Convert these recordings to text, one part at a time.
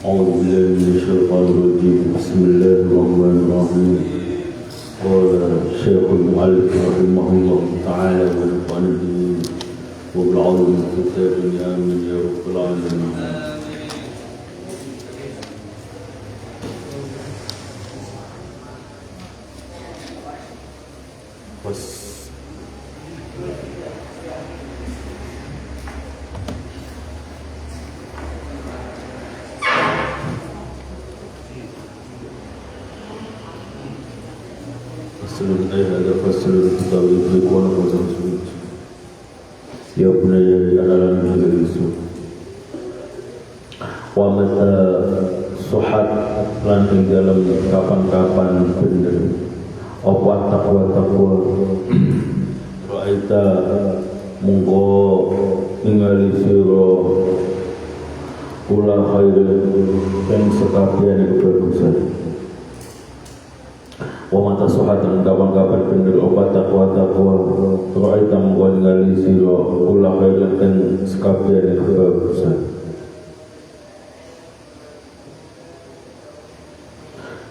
أعوذ بالله من الشيطان الرجيم بسم الله الرحمن الرحيم قال الشيخ المؤلف رحمه الله تعالى ونفعنا به وبالعلم الكتاب آمين يا رب العالمين. هذا فصل الكتاب يكون فصل ya bunaya adalah itu wa mata suhat lan ing dalam kapan-kapan bener apa takwa raita munggo ningali sira kula khairun ing sekabiane kebagusan wa mata suhatan kapan-kapan bener obat takwa ro'aita mengkau ningali siro kula khairan dan sekabian kebagusan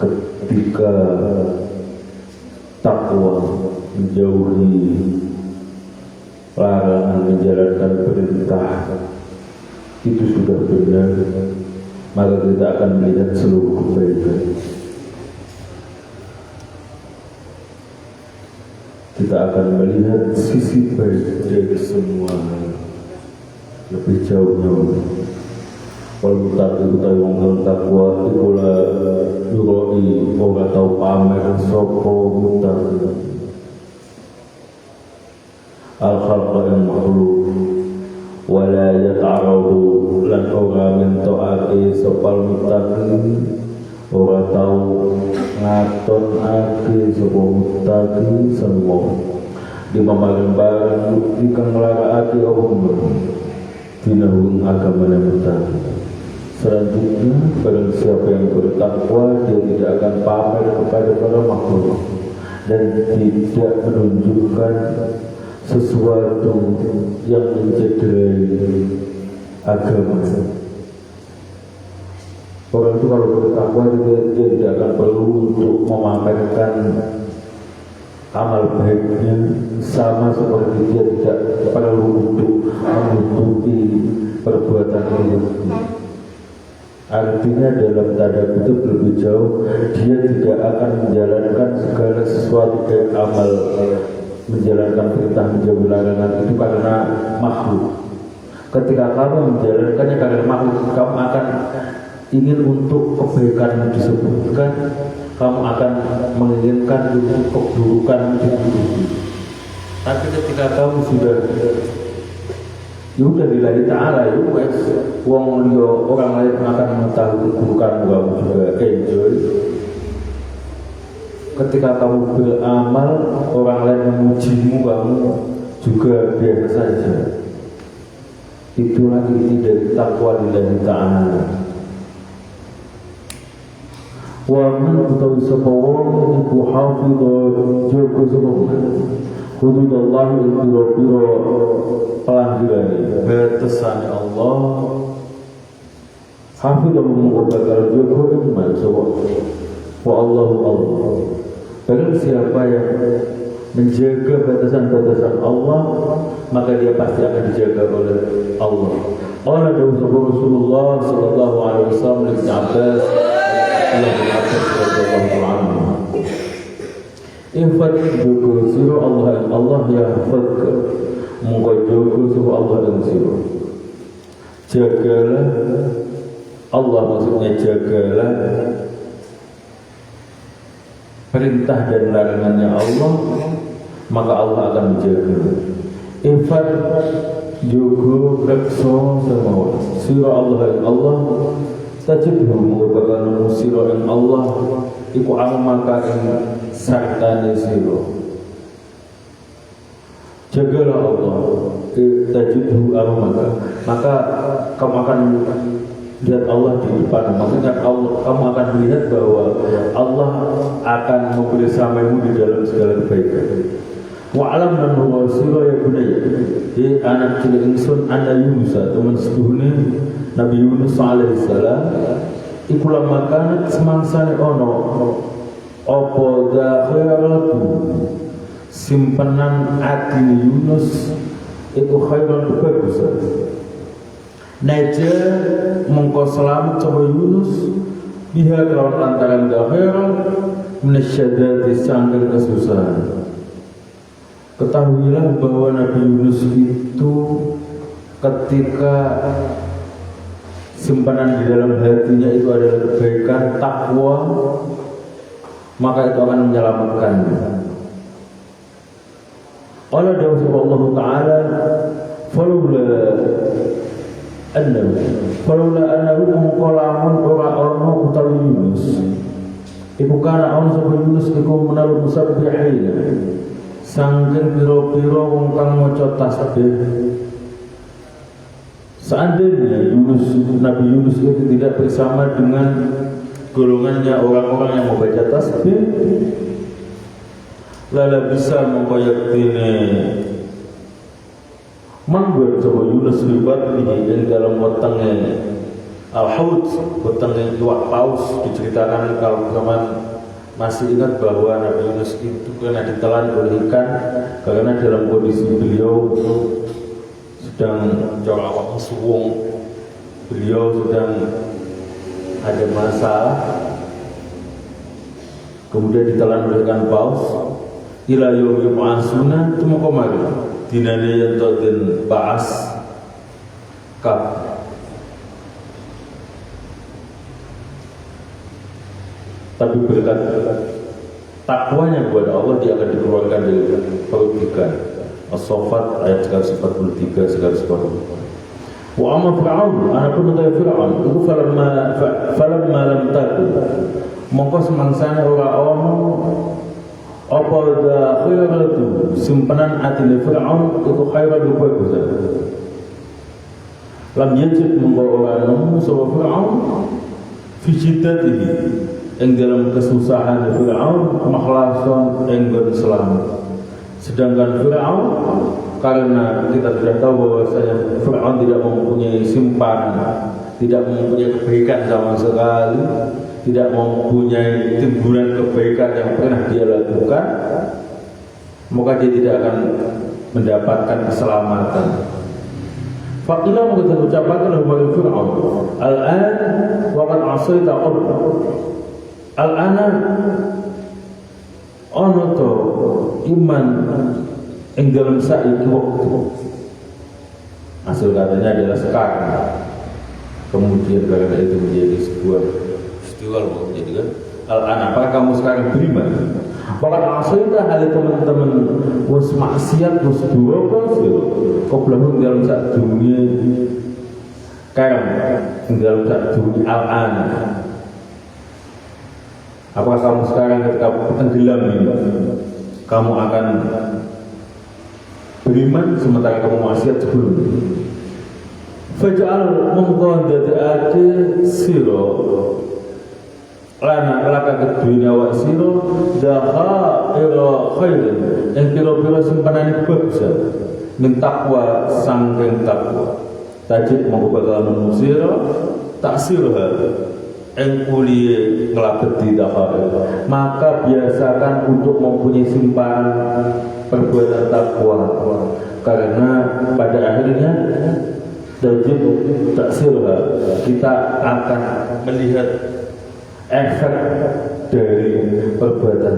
ketika takwa menjauhi larangan menjalankan perintah itu sudah benar, maka kita akan melihat seluruh kebaikan. Kita akan melihat sisi baik dari semua lebih jauhnya. Kalau tak kita ngomong takwa, itulah yuroi, orang tahu pamer, sopo mutar. Al-khalqa yang makhluk, wala yata'aradu lan orang mento'aki sopal mutaqin. Orang tahu ngaton ake sebuah mutaki semua di pemagang-bagang bukti kang melara ake orang dinahun agama yang mutaki. Selanjutnya barang siapa yang bertakwa dia tidak akan pamer kepada para makhluk dan tidak menunjukkan sesuatu yang mencederai agama. Orang itu kalau bertakwa dia tidak akan perlu untuk memamerkan amal baiknya, sama seperti dia tidak perlu untuk menutupi perbuatan itu. Artinya dalam tanda kutip lebih jauh, dia tidak akan menjalankan segala sesuatu baik amal, menjalankan perintah menjauhi larangan itu karena makhluk. Ketika kamu menjalankannya karena makhluk, kamu akan ingin untuk kebaikan disebutkan, kamu akan menginginkan untuk keburukan disebutkan. Tapi ketika kamu sudah lillahi ta'ala, wong liya orang lain akan mengetahui keburukan kamu juga enjoy. Ketika kamu beramal, orang lain memujimu, kamu juga biasa saja. Itulah inti dari takwa lillahi ta'ala. Wa man utawi sapa wong iku hafidho jaga sapa hududallah ing pira-pira pelanggaran batasan Allah. Hafidho mung bakal jaga iman sapa wa Allahu Allah. Barang siapa yang menjaga batasan-batasan Allah, maka dia pasti akan dijaga oleh Allah. Qala Rasulullah sallallahu alaihi wasallam li Abbas Infat jogo siro Allah yang fakir mungko jogo siro Allah yang siro. Jagalah Allah, maksudnya jagalah perintah dan larangannya Allah, maka Allah akan menjaga. Infat jogo rekso sama siro Allah yang Allah tajibhu merupakan siro yang Allah iku amaka ing sartane siro. Jagalah Allah tajibhu amaka, maka kamu akan lihat Allah di depan. Maksudnya kamu akan melihat bahwa Allah akan membersamamu di dalam segala kebaikan. Wa alam lan sira ya bunayya, anak cilik ingsun ana Yunus teman seduhune Nabi Yunus alaihi salam iku lamakan semangsane ono apa dakhiratu simpenan ati Yunus iku khairan bagus. Naja mengko selamat coba Yunus biha kelawan lantaran dakhirah minasyadati sangkal kesusahan. Ketahuilah bahwa Nabi Yunus itu ketika simpanan di dalam hatinya itu adalah kebaikan, takwa, maka itu akan menyelamatkannya. Allah Allah Ta'ala Falawla annahu mengkolamun orang-orang utawi Yunus iku kana on sapa Yunus iku menalu musabbihina sangking piro-piro wong kang maca tasbih. Seandainya Nabi Yunus itu tidak bersama dengan golongannya orang-orang yang membaca tasbih, lala bisa mengkoyak dini manggur coba Yunus libat ini dalam wetengnya Al-Hud, wetengnya iwak paus. Diceritakan kalau teman masih ingat bahwa Nabi Yunus itu kena ditelan oleh ikan karena dalam kondisi beliau sedang colawak suwung, beliau sedang ada masalah, kemudian ditelan oleh ikan paus. Ila yaumi yub'atsuna tuma komari dinane yantodin ba'as kap. Tapi berkat takwanya kepada Allah dia akan dikeluarkan dari perut ikan. As-Saffat ayat 143 144. Wa amma Fir'aun anapun utai Fir'aun itu falamma lam takun mongko semangsane ora ono apa dakhiratu simpanan atine Fir'aun itu khairan bagus. Lam yajid mongko ora nemu sapa Fir'aun fi jiddatihi yang dalam kesusahan Fir'aun makhlasan yang berselamat. Sedangkan Fir'aun, karena kita sudah tahu bahwasanya Fir'aun tidak mempunyai simpanan, tidak mempunyai kebaikan sama sekali, tidak mempunyai timbunan kebaikan yang pernah dia lakukan, maka dia tidak akan mendapatkan keselamatan. Fakilah mungkin ucapan oleh Fir'aun, al-an waqad asaita qabla. Al-ana ono to iman ing dalam saiki waktu. Hasil katanya adalah sekarang. Kemudian karena itu menjadi sebuah istilah menjadi kan al-ana, apakah kamu sekarang beriman? Bahkan asalnya hal teman-teman was maksiat was dua kosir kau belum dalam saat dunia kayak dalam saat dunia al-ana. Apakah kamu sekarang ketika tenggelam ini kamu akan beriman sementara kamu maksiat sebelum? Faj'al mongko dadekake sira lana laka kedunya wa sira daha ila khairin yang kira-kira simpanane bagus min takwa sangking takwa tajid mongko bakal menusira taksirha yang kuliah ngelabeti dakhair, maka biasakan untuk mempunyai simpanan perbuatan takwa, karena pada akhirnya tajib taksirha kita akan melihat efek dari perbuatan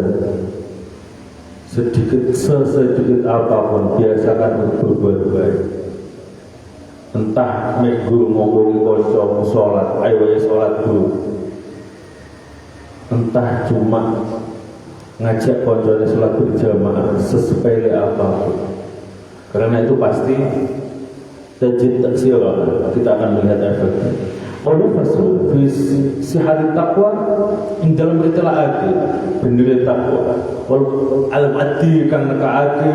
sesedikit apapun. Biasakan untuk berbuat baik. Entah mek guru ngomongin kanca salat, ayo salat dulu. Entah cuma ngajak kancane salat berjamaah sesepele apapun. Karena itu pasti tajid taksirah, kita akan melihat efeknya. Oleh Rasul fi sihhat taqwa ing dalam itlaati bener takwa wal al-ati kang nekaake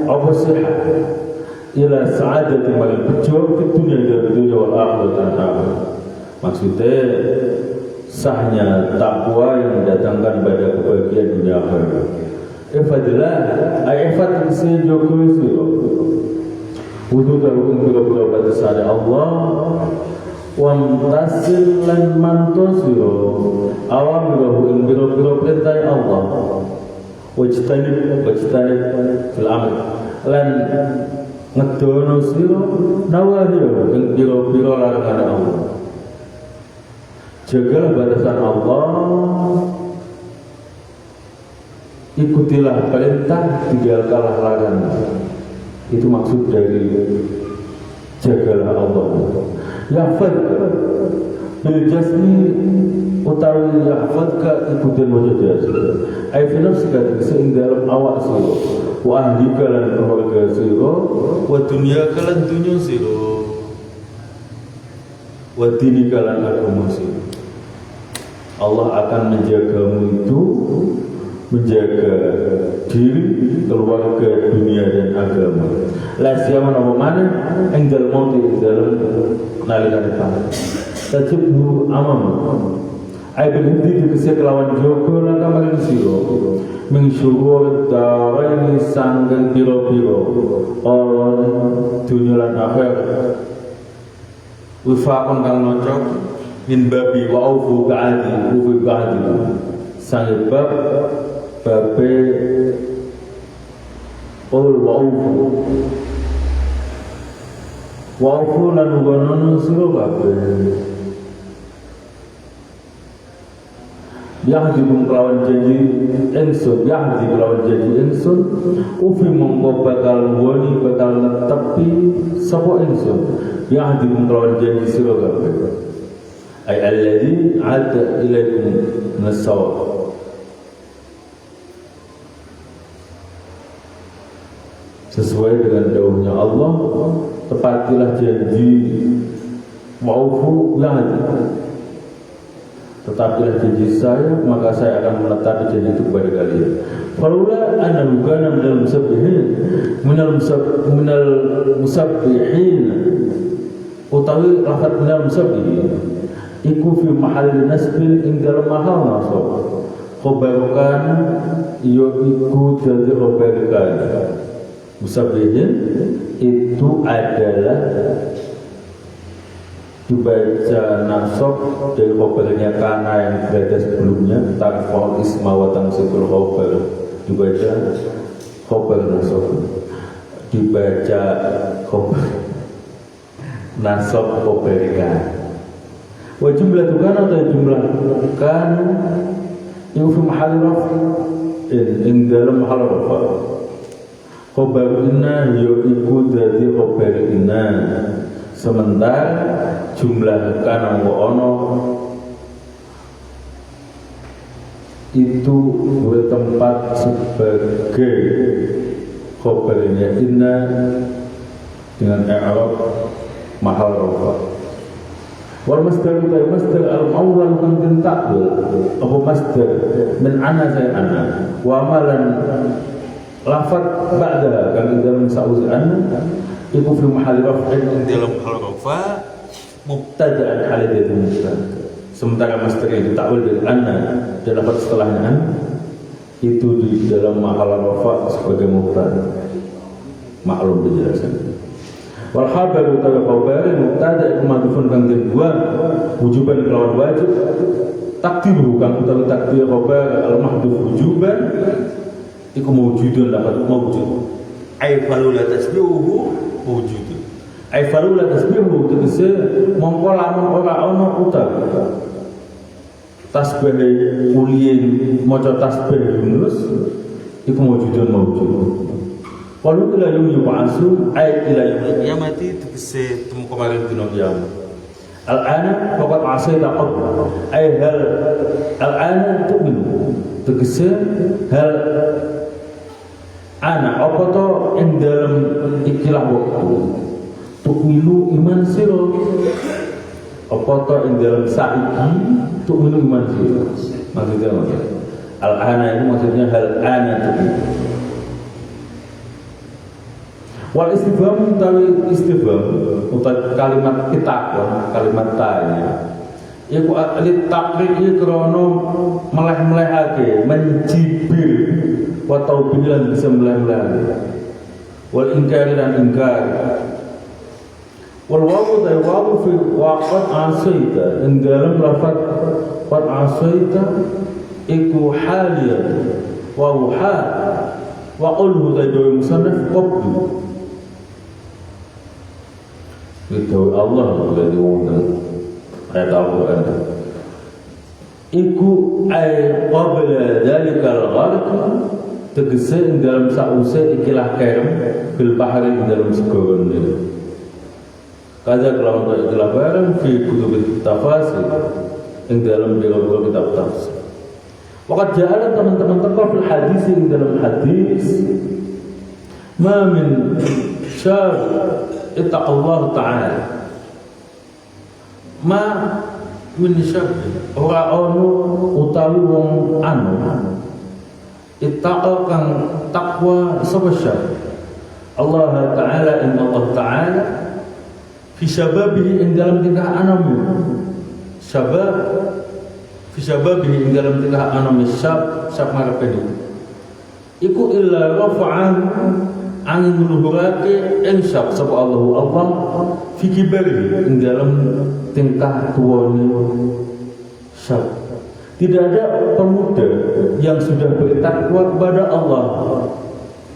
apa sihat ila sa'adati wal berjuang di dunia wal akhirat. Maksudnya sahnya takwa yang mendatangkan pada kebahagiaan dunia akhirat. Ifadillah ayfat sejogo sira wudu darung bila-bila pada sada Allah wamtasil lan mantosiro awamirahu ing biro-biro perintah Allah wajtanib fil amr lan ngedono siro nawahiro ing biro-biro larangan Allah. Jagalah batasan Allah, ikutilah perintah, tinggalkanlah larangan. Itu maksud dari jagalah Allah. Yahfad bil jasmi utawi yahfad ka ikutin wajah jasmi ay fi nafsika sing dalam awak sira wa ahlika lan keluarga sira wa dunyaka lan dunya sira wa dinika lan agama sira. Allah akan menjagamu itu, menjaga diri, keluarga, dunia dan agama. La siyaman apa mana enggal mauti dalam nalikan depan. Tajibhu amam. Ai berhenti di kesek lawan jogo lan kamarin siro. Mengsyukur daraini sanggen biro-biro. Allah dunia lan akhirat. Wifaqan kang nocok min babi wa aufu ba'adi ufi ba'adi sang bab babe ul wa aufu lan gonono sira kabeh yahdi kelawan janji ingsun yahdi kelawan janji ingsun ufi mongko bakal woni bakal netepi sapa ingsun yahdi kelawan janji sira kabeh ay alladhi adda ilaikum nasawab sesuai dengan dawuhnya Allah, tepatilah janji maufu yahdi, tetapilah janji saya maka saya akan menetapi janji itu kepada kalian. Falula anna kana minal musabbihin utawi lafaz minal musabbihin iku fi mahal nasbil ing dalam mahal nasab khobarukan yo iku dadi khobarukan musabbihin itu adalah dibaca nasab dari khobarnya kana yang berada sebelumnya tarfa'ul isma wa tansibul khobar dibaca khobar nasab dibaca khobar nasab khobarika. Wa jumlah kan atau jumlah kan itu fi mahal rafa in dalam mahal rafa khobar inna iku dadi khobar inna sementara jumlah kan ono itu bertempat sebagai khobarnya inna dengan i'rab mahal rafa. Wal masdar itu masdar al-awwal kan ta'wil apa masdar min ana saya ana wa amalan lafaz ba'da kan dalam sa'uz ana itu fi mahal raf'in dalam hal rafa mubtada'an halidatu mubtada sementara masdar itu ta'wil dari ana dan lafaz setelahnya an itu di dalam mahal rafa sebagai mubtada maklum penjelasan. Wal khabar utawa khabar mubtada iku madhufun kang kedua wujuban kelawan wajib takdiru kang utawa takdir khabar al mahdhuf wujuban iku mawjudun dapat mawjud ai falula tasbihu wujud ai falula tasbihu tegese mongko lamun ora ana uta tasbih kuliah maca tasbih Yunus iku mawjudun mawjud. Kalau ila yaum yub'atsu ay ila yaumil qiyamati tegese temu kemarin dina kiamat. Al-ana faqad asaita qabla ay hal al-ana tu'minu tegese hal ana apa to ing dalem ikilah waktu tu'minu iman sira apa to ing dalem saiki tu'minu iman sira maksudnya al-ana itu maksudnya hal ana tu'minu. Wal istifham utawi istifham utawi kalimat kitabun kalimat tanya iku alit takrir krana meleh-melehake mencibir wa taubilan bisa meleh-meleh wal ingkar dan ingkar Wal wawu ta wawu fi waqad asaita ing dalam lafaz qad asaita iku haliyah wa hal wa qulhu ta dawi musannaf qabdu itu Allah alladhi wa'ala ayat Al-Quran iku ay qabla dhalikal gharq tegese ing dalam sause ikilah kerem bil bahari ing dalam segara kaza kelawan ikilah bareng fi kutub tafasir ing dalam biro-biro kitab tafsir waqad ja'ala teman-teman teko fil hadis ing dalam hadis ma min syar ittaqallah ta'ala ma min syar ora ono utawi wong anu ittaqa kang takwa sapa syar Allah ta'ala inna Allah ta'ala fi syababihi ing dalam tingkah anam syabab fi syababihi ing dalam tingkah anam syab ngarepe iku illa rafa'an angin luhurake ing syab sapa Allah fi kibari ing dalam tingkah tuwane syab tidak ada pemuda yang sudah bertakwa kepada Allah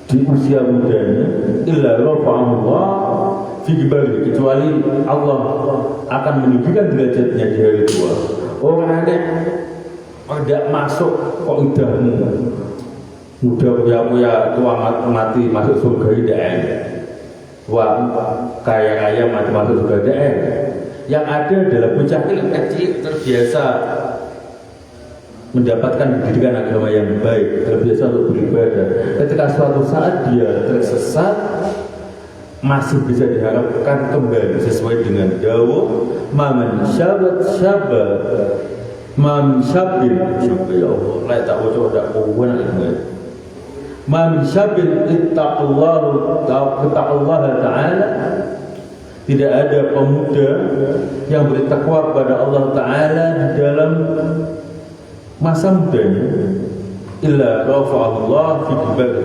di usia mudanya illa rafa'allah fi kibari kecuali Allah akan meninggikan derajatnya di hari tua. Orang tidak masuk kok udah puya tua mati masuk surga tidak tua kaya mati masuk surga tidak yang ada adalah bocah kecil terbiasa mendapatkan pendidikan agama yang baik terbiasa untuk beribadah ketika suatu saat dia tersesat masih bisa diharapkan kembali sesuai dengan dawuh man syabat syabab man syabin ya Allah la tak wajah dak kuwan iki man syabin ittaqullah ta'ala tidak ada pemuda yang bertakwa kepada Allah Ta'ala di dalam masa mudanya illa rafa'allah fi kibari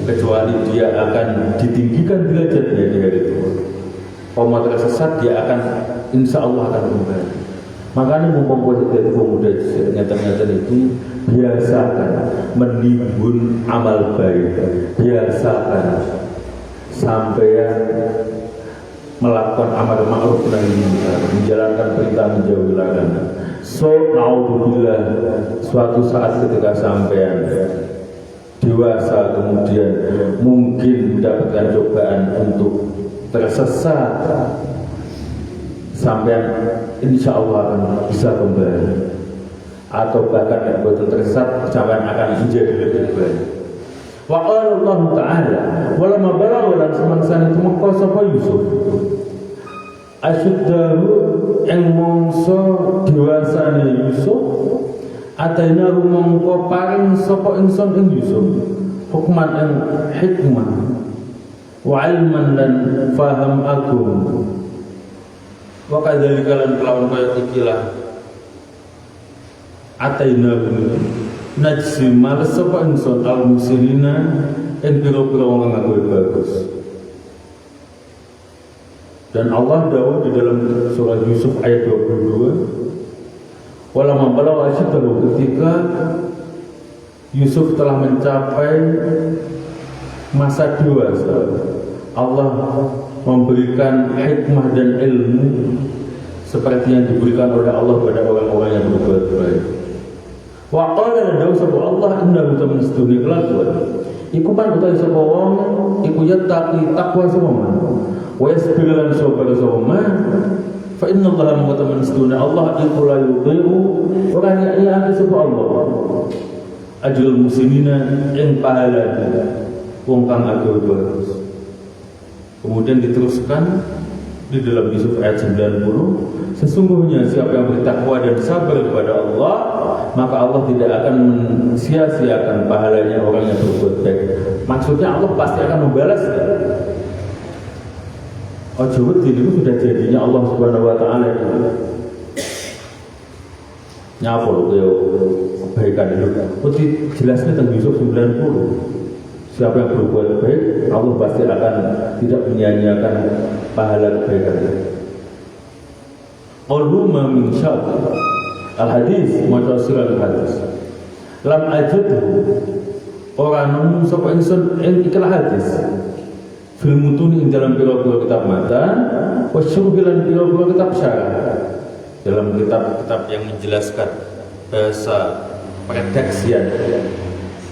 kecuali dia akan ditinggikan derajatnya di hari tua. Kalau tersesat dia akan insya Allah akan kembali. Makanya mumpung jadi pemuda nyata-nyata itu biasakan menimbun amal baik, biasakan sampai melakukan amal ma'ruf nahi munkar, menjalankan perintah menjauhi larangan. So naudzubillah suatu saat ketika sampean dewasa kemudian mungkin mendapatkan cobaan untuk tersesat sampean insya Allah akan bisa kembali atau bahkan yang betul tersesat sampean akan menjadi lebih baik. Wa qala Allah Ta'ala walamma balagha lan semangsa itu mengko sapa Yusuf asyuddahu ing mangsa dewasane Yusuf ataina mongko paring sapa ingsun ing Yusuf hukman ing hikmah wa ilman lan faham agung wa kadzalika lan kelawan kaya ikilah ataina najsi males sapa ingsun al musirina ing pira-pira wong kang bagus. Dan Allah dawuh di dalam surah Yusuf ayat 22 wala mambalau asyiddahu ketika Yusuf telah mencapai masa dewasa Allah memberikan hikmah dan ilmu seperti yang diberikan oleh Allah pada orang-orang yang berbuat baik. Wa qala lahu sapa Allah innahu tamastuni kelakuan iku pan utawi sapa wong iku yattaqi takwa sapa man wa yasbiru lan sabar sapa man fa inna Allah tamastuni Allah iku la yudhi'u ora nyai sapa Allah ajrul muslimina ing pahala wong kang agama. Kemudian diteruskan di dalam Yusuf ayat 90 sesungguhnya siapa yang bertakwa dan sabar kepada Allah maka Allah tidak akan sia-siakan pahalanya orang yang berbuat baik. Maksudnya Allah pasti akan membalas. Ojo wedi itu sudah jadinya Allah Subhanahu wa taala. Nyapa lho kebaikan itu. Putih jelasnya tentang Yusuf 90. Siapa yang berbuat baik, Allah pasti akan tidak menyia-nyiakan pahala kebaikan. Qalu ma min syaq al-hadis mutawassil al-hadis lam ajadhu ora nemu sapa ingsun ing ikhlas hadis fil mutuni ing dalam pira-pira kitab matan wa syuhilan pira-pira kitab syarah dalam kitab-kitab yang menjelaskan bahasa redaksian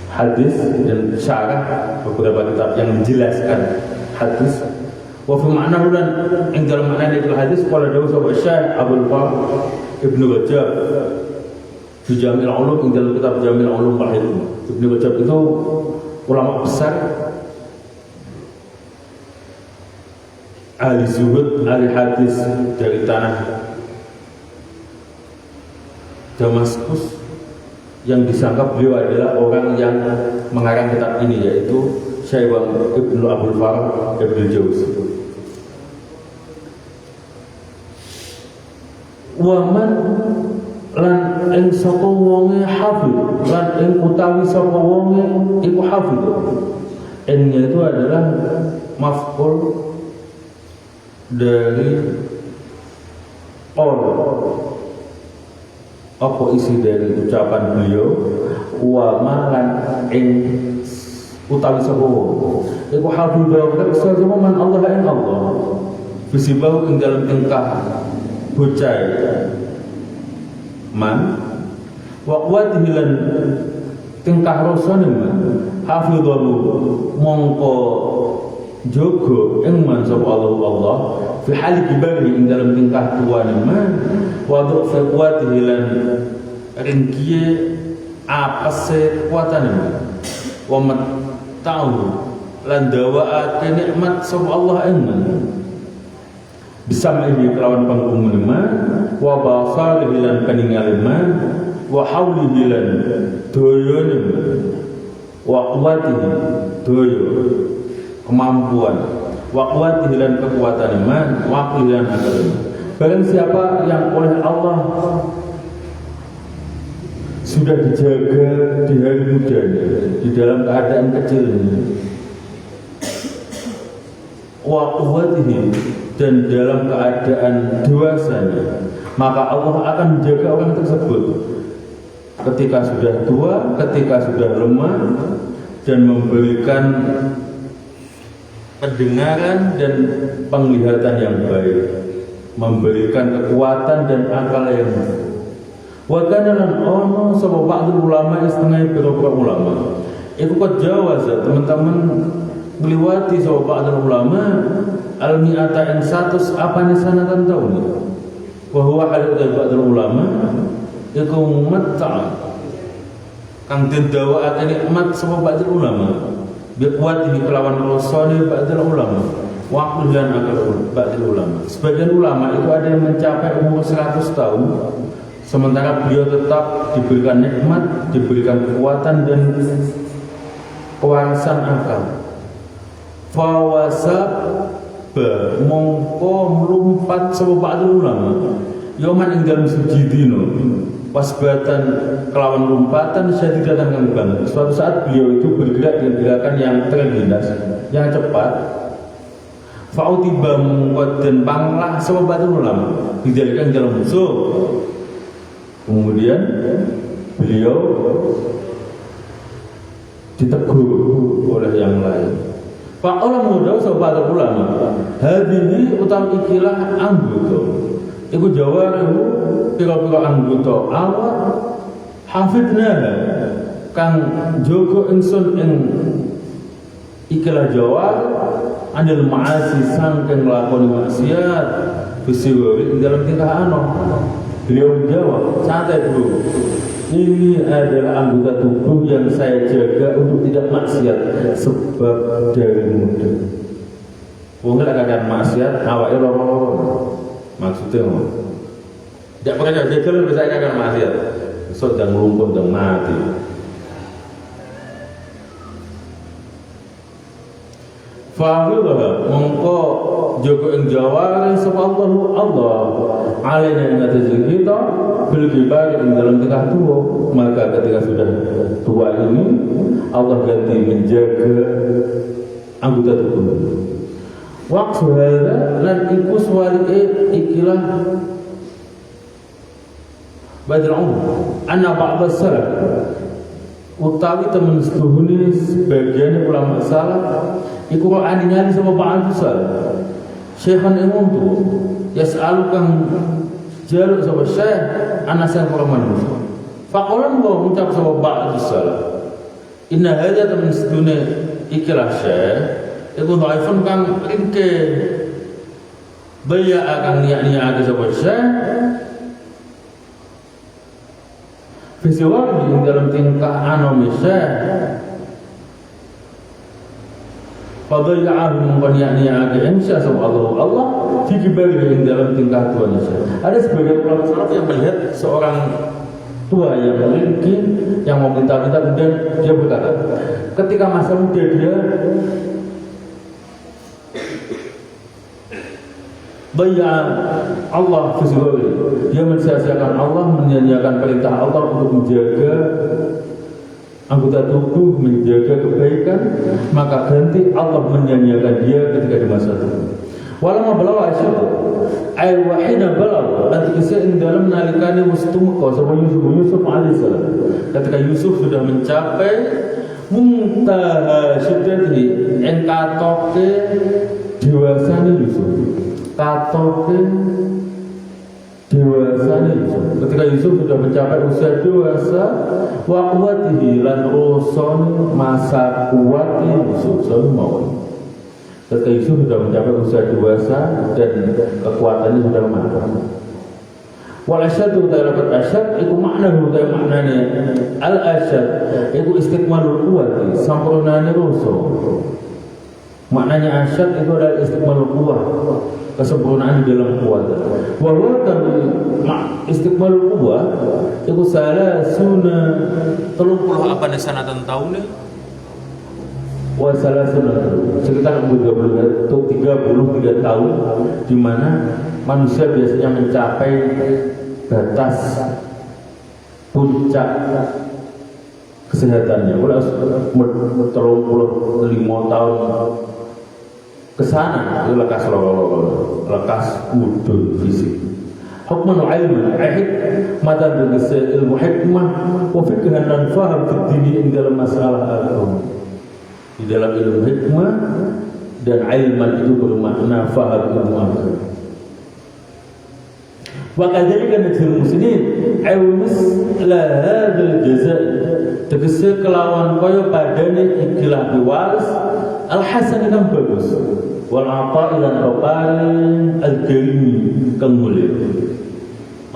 hadis dan syarah beberapa kitab yang menjelaskan hadis wa fi ma'nahu lan ing dalam makna itu hadis qala dawu sapa Syekh Abdul Fadl Ibnu Rajab di Jamil Ulum ing dalam kitab Jamil Ulum wal Hikmah. Ibnu Rajab itu ulama besar, ahli zuhud, ahli hadis dari tanah Damaskus, yang disangka beliau adalah orang yang mengarang kitab ini, yaitu Syekh Ibnu Abdul Farah Ibnu Jauzi. Waman lan ing sapa wonge hafid lan ing utawi sapa wonge iku hafid. N-nya itu adalah maf'ul dari apa isi dari ucapan beliau wa malan ing utawi sapa wong iku hafid sapa man Allah ing Allah bisibau ing dalam tingkah bocah man wa quwwatihi lan tingkah rasane man hafidhahu mongko jogo ing man sapa Allah fi hali kibari ing dalam tingkah tuane man wa fi quwwatihi lan ringkiye apase kekuatane man wa mata'u lan dawaake nikmat sapa Allah ing man bisa menjadi kelawan pangkumun man wa basalihi lan peninggalan man wa haulihi lan doyone wa quwwatihi doyo kemampuan wa quwwatihi lan kekuatan man wa aqlihi lan akal. Barang siapa yang oleh Allah sudah dijaga di hari mudanya, di dalam keadaan kecilnya, wa quwwatihi dan dalam keadaan dewasanya, maka Allah akan menjaga orang tersebut ketika sudah tua, ketika sudah lemah, dan memberikan pendengaran dan penglihatan yang baik, memberikan kekuatan dan akal yang baik. Wa kana lan ono sapa ba'dul ulama setengah beberapa ulama itu kok jawaza teman-teman melewati sapa ba'dul ulama al-mi'ata yang 100 apane sanatan tahun wa huwa halu ba'dul ulama iku mata kang den dawakake nikmat sapa ba'dul ulama bi kuwatihi kelawan rasane ba'dul ulama wa qullan akal ba'dul ulama. Sebagian ulama itu ada yang mencapai umur 100 tahun sementara beliau tetap diberikan nikmat, diberikan kekuatan dan kewarasan akal. Fawasab mongko melumpat sapa ba'dul ulama yoman ing dalem siji dina wasbatan kelawan lompatan syadidatan kang banget. Suatu saat beliau itu bergerak dengan gerakan yang terengginas, yang cepat. Fa'utiba mongko den panglah sapa ba'dul ulama dijadikan dalam musuh. Kemudian beliau ditegur oleh yang lain. Fa'ala mudaw sahabat ulama hadhihi utam ikilah anggota iku jawabu pira-pira anggota awak hafidna kang jogo ingsun ing ikilah jawab anil ma'asi sangking lakoni maksiat bisiwari ing dalam tingkah ano. Beliau menjawab, santai dulu. Ini adalah anggota tubuh yang saya jaga untuk tidak maksiat sebab dari muda. Mungkin akan maksiat, awalnya lorong-lorong. Maksudnya, tidak pernah jaga lu bisa akan maksiat. So dan melumpur dan mati. Fahillah mongko joko ing jawari sapa Allah alaina ing atas kita bil kibar ing dalam tingkah tua. Maka ketika sudah tua ini Allah ganti menjaga anggota tubuh Waqfu hadza lan iku suwalike ikilah badal umur anna ba'd as-salaf utawi temen seduhune sebagian ulama salaf iku ani nyali sama ba'd salaf syekhan imam tu yas'alu kang jaluk sama syekh anasan qurman faqalan wa ngucap sama ba'd salaf inna hadza temen sedune ikilah syekh iku dhaifun kang ringke baya akan niat-niat sama syekh visual di dalam tingkah anomisya fadai'ahu mengkoniak-niak insya Allah fikibari di dalam tingkah tuanya. Ada sebagian ulama salaf yang melihat seorang tua yang mungkin yang mau minta-minta kemudian dia berkata ketika masa muda dia Baya Allah fizikali, dia mensia-siakan Allah, menyanyiakan perintah Allah untuk menjaga anggota tubuh, menjaga kebaikan, maka ganti Allah menyanyiakan dia ketika di masa itu. Walau belawa asyik, air wahina belawa, nanti kisah dalam nalikani mustum kau sama Yusuf alaihissalam. Ketika Yusuf sudah mencapai muntaha syuddati, engkatoke dewasanya Yusuf. Katoke dewasa Yusuf. Ketika Yusuf sudah mencapai usia dewasa, waqwatihi lan ruson masa kuat Yusuf semua. Ketika Yusuf sudah mencapai usia dewasa dan kekuatannya sudah matang. Wal asyadu ta'alakat asyad iku maknahu ta'ala maknanya al asyad iku istikmalul kuwati sampurnane ruso. Maknanya asyad itu adalah istikmalul kuwat, kesempurnaan di dalam kuat. Wahwa kami istiqbalul quwwah iku salasuna 30 apa sanatan taune wa salasuna sekitar 33 tahun di mana manusia biasanya mencapai batas puncak kesehatannya. Ulah 35 tahun kesana itu lekas mudul fisik. Hukman ilmu ahid mata bergese ilmu hikmah wa fikhan dan faham fitini ing dalam masalah agama. Di dalam ilmu hikmah dan ilman itu bermakna faham ilmu agama. Wa kadzalika najzul muslimin awmis la hadzal jazaa tegese kelawan kaya padane ikilah diwales al-hasan kang bagus wal ata ilan qaparin al-karim kang mulia.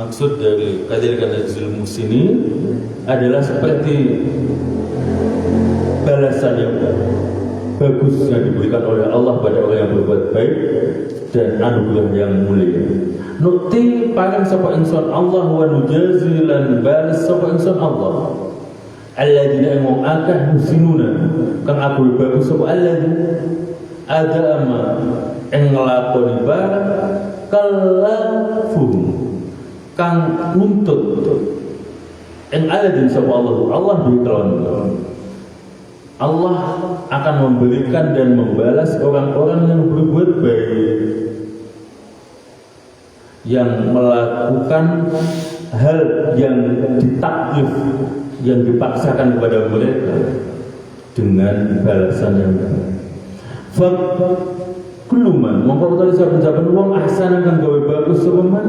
Maksud dari kadzalika najzul muslimin adalah seperti balasan yang bagus yang diberikan oleh Allah pada orang yang berbuat baik dan anugerah yang mulia. Nukti paling sapa insan Allah wa nujazilan balis sapa insan Allah. Alladzina yang akah musinuna kang aku bagus sapa alladzina agama yang ngelakoni barang kalafum kang nuntut yang alladzina sapa Allah dikelawan Allah akan memberikan dan membalas orang-orang yang berbuat baik, yang melakukan hal yang ditaklif, yang dipaksakan kepada mereka dengan balasan yang baik. Fakuluman mongko utawi saben-saben wong ahsana kang gawe bagus sepeman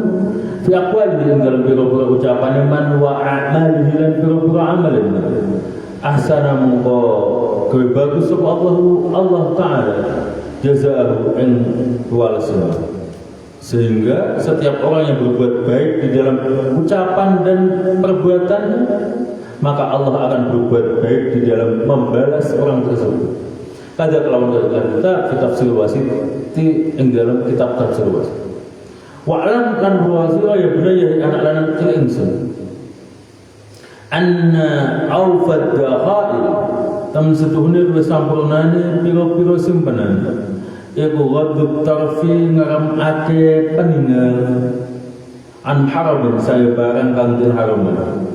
fi aqwali dalam pira-pira ucapane man wa a'malihi lan pira-pira amalin ahsana mongko gawe bagus sapa Allah Ta'ala jazaahu ing walasna. Sehingga setiap orang yang berbuat baik di dalam ucapan dan perbuatan, maka Allah akan berbuat baik di dalam membalas orang tersebut. Kada kelawan kita tafsir Wasiti ing dalam kitab tafsir Wasit. Wa'lam lan wasira ya bunaya anak lanang kecil ingsun. Anna awfad dahail tam setuhne wis sampurnane pira-pira simpenan. Iku ghadut tarfi ngaramake peningal an haramin saya barang kang den haraman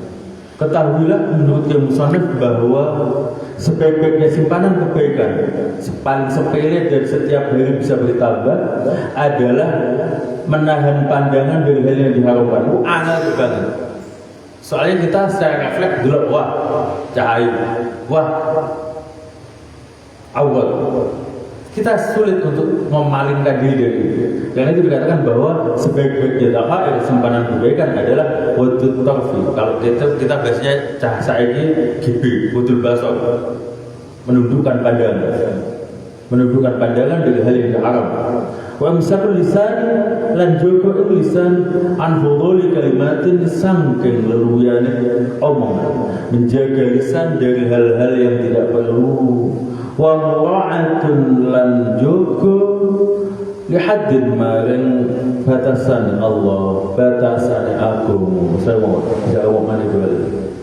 Ketahuilah menurut musannaf bahwa sebaik-baiknya simpanan kebaikan paling sepele dan setiap hari bisa bertambah adalah menahan pandangan dari hal yang diharamkan. Aneh banget. Soalnya kita secara refleks dulu, wah cahaya, wah awal. Kita sulit untuk memalingkan diri dari itu. Karena itu dikatakan bahwa sebaik-baiknya dhaqa'iq simpanan kebaikan adalah wadud tarfi. Kalau kita biasanya cahaya ini gibi, wadul basar, menundukkan pandangan dari hal yang haram. Wa misakul lisan lan jogo lisan an fuduli kalimatin sangking leluyane omong, menjaga lisan dari hal-hal yang tidak perlu. Wa mura'atun lan jogo lihaddin maring batasan Allah, batasan agama. Saya mau jawab mana itu lagi.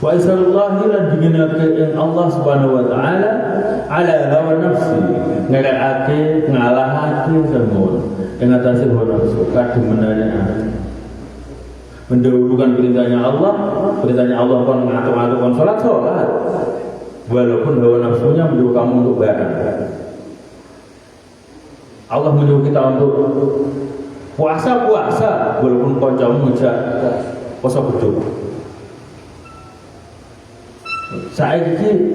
Wa isallahi lan dinginake ing Allah Subhanahu wa taala ala hawa nafsi, ngerekake ngalahake semua ing atase hawa nafsu kademenane mendahulukan perintahnya Allah kon ngatur-ngatur kon salat walaupun hawa nafsunya menyuruh kamu untuk barang. Allah menyuruh kita untuk puasa walaupun kancamu ngejak puasa beduk. Saya ini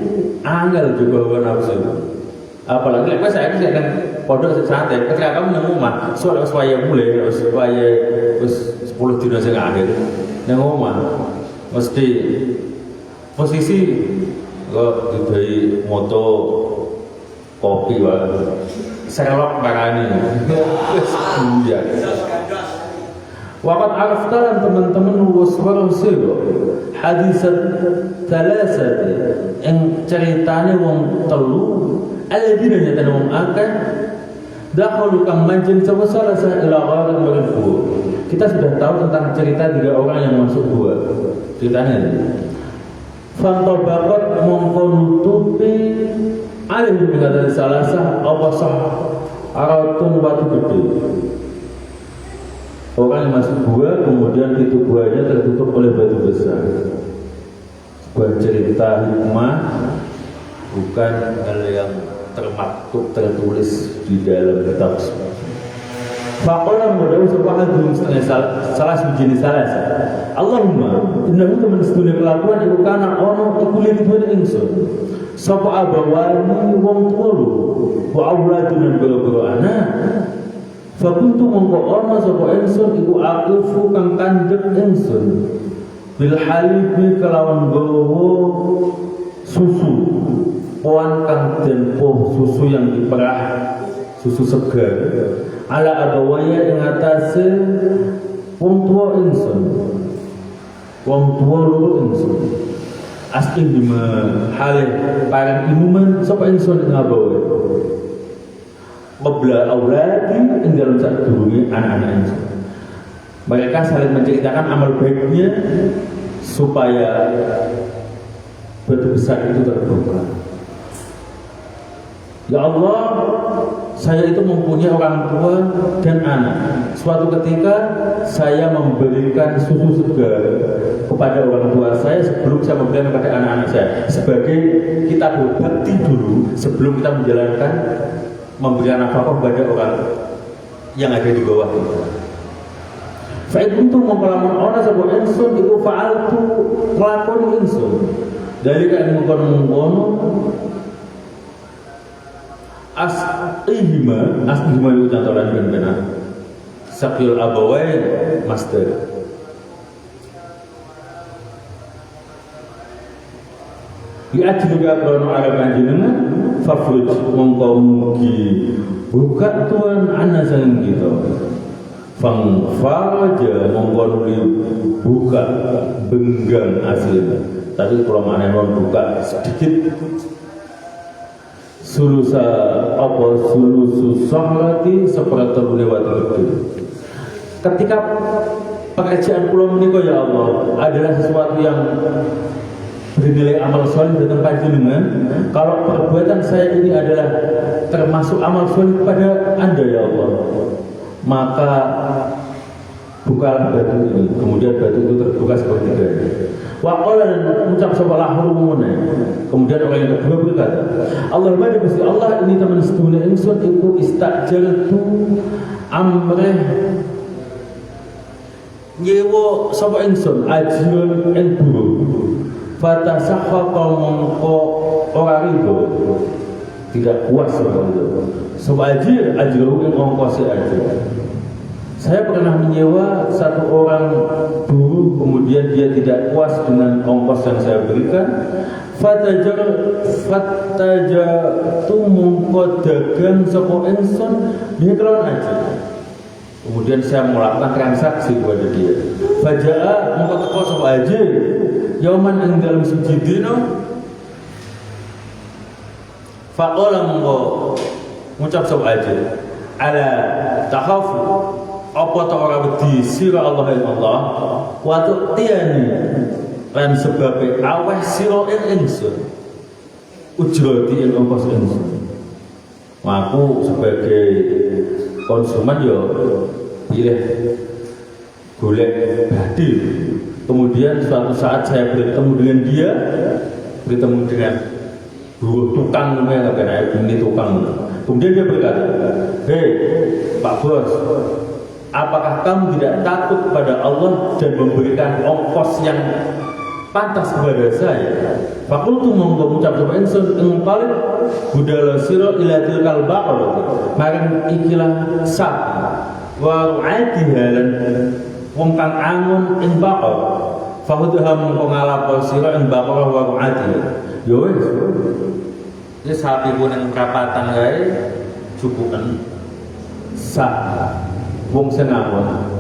angel juga hawa nafsu. Apalagi lepas saya ini sedang pondok santai. Ketika kamu nang omah, supaya mulai supaya 10 dina sing akhir nang omah mesti posisi kok diberi moto kopi wae serelok marani wis buya. Waqat araftalan teman-teman waswara sira hadis talasati yang ceritane wong telu alladzina nyatane wong akeh dakhalu kang manjen salah ila gharin marfu. Kita sudah tahu tentang cerita 3 orang yang masuk gua. Ceritanya Fantobakat mongko nutupi alih dengan salasah apa sah aratun watu gede. Orang yang masuk gua kemudian pintu guanya tertutup oleh batu besar. Sebuah cerita hikmah, bukan hal yang termaktub tertulis di dalam kitab. Faqala mudawu subhanahu salah sejenis salah. Allahumma innahu teman sedunia kelakuan iku kana ono iku lirituan ingsun. Sapa abawani wong tuwa wa auladun lan boro anak. Fakuntu mongko ono sapa ingsun iku aqifu kang kandhek ingsun. Bil halibi kelawan gowo susu. Poan kang den susu yang diperah, susu segar. Ala abawaya ing atase wong tuwa ingsun. Wong tuwa loro ingsun. Asli bima hale parang inuman sapa ingsun ing abawaya. Qabla auladi ing dalem sadurunge anak-anak ingsun. Mereka saling menceritakan amal baiknya supaya batu besar itu terbongkar. Ya Allah, saya itu mempunyai orang tua dan anak. Suatu ketika saya memberikan susu segar kepada orang tua saya sebelum saya memberikan kepada anak-anak saya. Sebagai kita berbakti dulu sebelum kita menjalankan memberikan nafkah kepada orang yang ada di bawah kita. Fa'id untuk mempelamun orang sebuah insun itu fa'altu lakon insun. Dari kain mengkono-mengkono As'ihima itu contohan benar. Sakil abawai master. Lihat juga krono Arab panjenengan fafruj mongko mugi buka tuan ana sang kita. Fang faraja mongko buka benggang aslinya. Tapi kalau mana non buka sedikit sulusa apa sulusu sahlati seperti lewat itu. Ketika pekerjaan pulau menika ya Allah adalah sesuatu yang bernilai amal soleh datang panjenengan. Kalau perbuatan saya ini adalah termasuk amal soleh kepada Anda ya Allah, maka bukalah batu ini. Kemudian batu itu terbuka seperti ini. Wa qala dan mengucap sapa lahurumune. Kemudian orang yang kedua berkata, Allahumma Gusti Allah, ini teman sedune ingsun iku istajartu amreh nyewa sapa ingsun ajrun ing buruh. Fatasakhaqa mongko ora rido, tidak puas sapa itu. Sapa ajru ing ongkos ajir. Saya pernah menyewa satu orang buruh, kemudian dia tidak puas dengan ongkos yang saya berikan. Fatajatu mongko dagang sapa ingsun dia kelawan aja. Kemudian saya melakukan transaksi kepada dia. Fajaa mongko teko sapa aja. Yauman ing dalam suci dina. Faqala mongko ngucap sapa aja. Ala takhafu apa ta ora wedi sira Allah ing Allah wa tu'tiyani lan sebabe aweh sira ing ingsun ujrati ing ongkos ingsun. Aku sebagai konsumen yo pilih golek badhe. Kemudian suatu saat saya bertemu dengan dia, bertemu dengan buruh tukang namanya ini tukang. Kemudian dia berkata, "Hei Pak Bos, apakah kamu tidak takut kepada Allah dan memberikan ongkos yang pantas kepada saya?" Fakultu monggo ngucap sapa ingsun ing qalib budal sira ila tilkal baqar. Marang ikilah sapi wa ru'atiha lan wong kang angun ing baqar. Fahudha mongko ngalapo sira ing baqar wa ru'atiha. Yo wis. Iki sapi ku ning perapatan kae cukupen sak wong sing angun.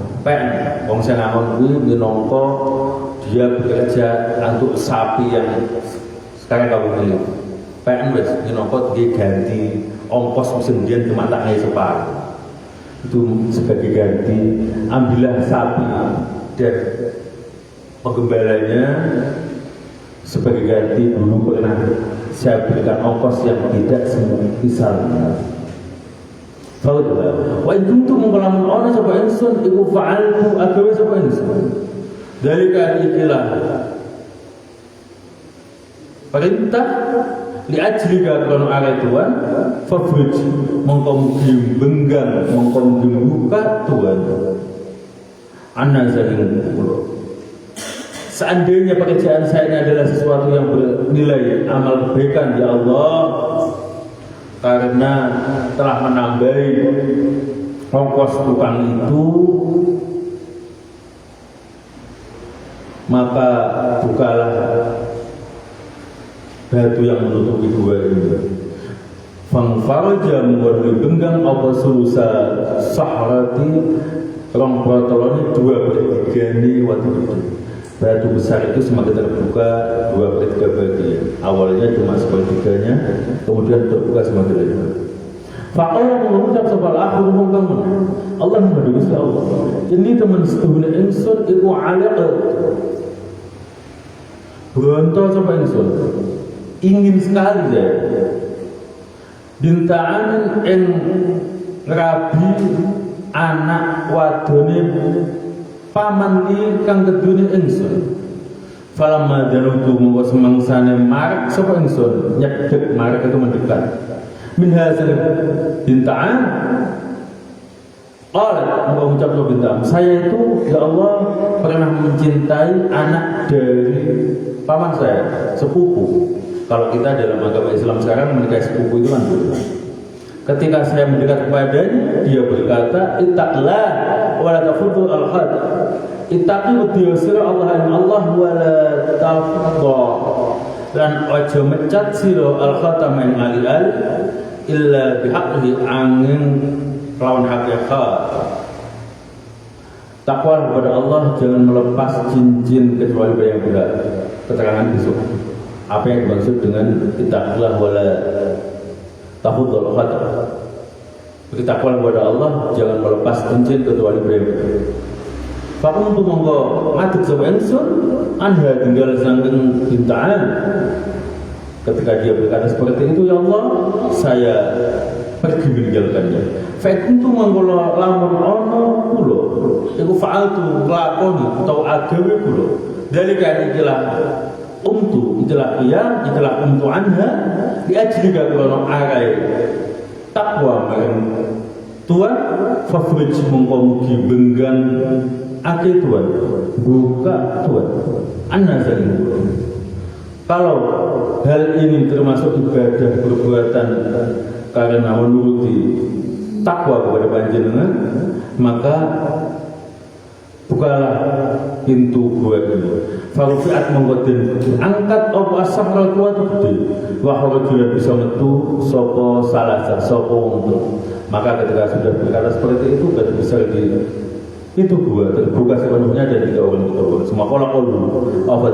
Wong sing angun kuwi minangka dia bekerja untuk sapi yang sekarang kamu milih. PN wes minangka diganti ongkos musim dia cuma tak ngai separuh. Itu sebagai ganti, ambillah sapi dan penggembalanya sebagai ganti. Dulu pernah saya berikan ongkos yang tidak semisal. Fa'udlah wa in kuntum mengkalamun ana sapa ingsun iku fa'altu agawe sapa ingsun. Dari ikilah perintah liajlika krono are Tuhan fabruj mongko benggang mongko buka Tuhan anazalin kulo. Seandainya pekerjaan saya ini adalah sesuatu yang bernilai amal kebaikan di Allah, karena telah menambahi ongkos tukang itu, maka bukalah batu yang menutupi dua ini. Fangfaraja mengwarni benggang apa sulusa sahrati rong protoloni 2/3 ini waktu itu. Batu besar itu semakin terbuka 2/3 bagian. Awalnya cuma 1/3-nya, kemudian terbuka semakin lebar. Faqala mengucap sapa akhir mongkon Allah madhusi Allah. Ini teman setuhune ingsun iku alaqat. Bronto sapa ingsun. Ingin sekali ya bintaan ing rabi anak wadone paman li kang kedune ingsun. Falamma darutu mongko semangsane marak sapa ingsun nyedhek marak itu mendekat. Min hasil bintaan qala mengucap bintaan saya itu ya Allah pernah mencintai anak dari paman saya sepupu. Kalau kita dalam agama Islam sekarang menikahi sepupu itu kan ketika saya mendekat kepadanya dia berkata ittaqillah wa la tafuddu al-had. Ittaqi wa sira Allah in Allah wa la tafuddu lan aja mecat sira al-khatam ing ali-ali illa bihaqqihi angin lawan hakikat. Takwa kepada Allah, jangan melepas cincin kecuali bayar berat. Keterangan besok. Apa yang dimaksud dengan ittaqillah wala tafudul khatam? Bertakwa kepada Allah, jangan melepas cincin kecuali bayar berat. Fakun tu monggo ngadeg sapa ingsun anha tinggal sangking bintaan. Ketika dia berkata seperti itu, ya Allah, saya pergi meninggalkannya. Fakun tu monggo lamun ana kula iku fa'altu lakoni atau agawe kula dari ikilah ikilah iya, ikilah anha diajliga krono arai takwa marang Tuhan favorit mengkomugi benggan ake Tuhan buka Tuhan anazan. Kalau hal ini termasuk ibadah perbuatan karena menuruti takwa kepada panjenengan, maka bukalah pintu buat ini. Farufiat mengkodin angkat apa asahral kuat gede. Wahai dia bisa metu sopo salah sopo untuk. Maka ketika sudah berkata seperti itu, berarti bisa itu dua terbuka sepenuhnya dan tiga orang itu semua kolak-kolak. Apa